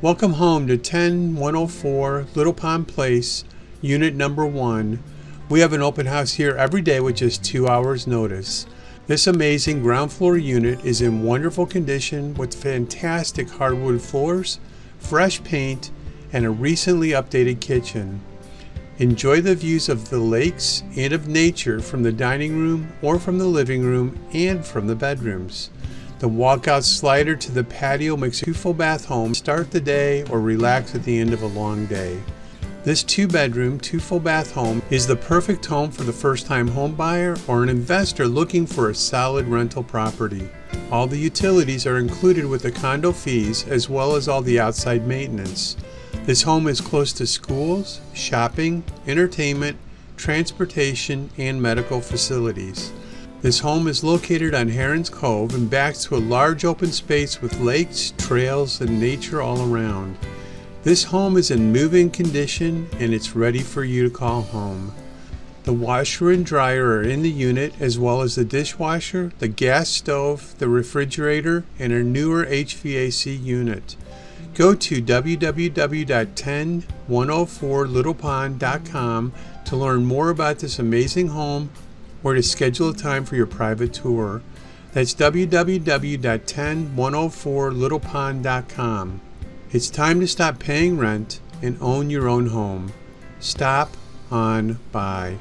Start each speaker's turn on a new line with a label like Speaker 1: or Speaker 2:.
Speaker 1: Welcome home to 10104 Little Pond Place, Unit Number 1. We have an open house here every day with just 2 hours notice. This amazing ground floor unit is in wonderful condition with fantastic hardwood floors, fresh paint, and a recently updated kitchen. Enjoy the views of the lakes and of nature from the dining room or from the living room and from the bedrooms. The walkout slider to the patio makes a 2 full bath home start the day or relax at the end of a long day. This 2-bedroom, 2 full bath home is the perfect home for the first-time home buyer or an investor looking for a solid rental property. All the utilities are included with the condo fees as well as all the outside maintenance. This home is close to schools, shopping, entertainment, transportation, and medical facilities. This home is located on Heron's Cove and backs to a large open space with lakes, trails, and nature all around. This home is in move-in condition and it's ready for you to call home. The washer and dryer are in the unit as well as the dishwasher, the gas stove, the refrigerator, and a newer HVAC unit. Go to www.10104littlepond.com to learn more about this amazing home or to schedule a time for your private tour. That's www.10104littlepond.com. It's time to stop paying rent and own your own home. Stop on by.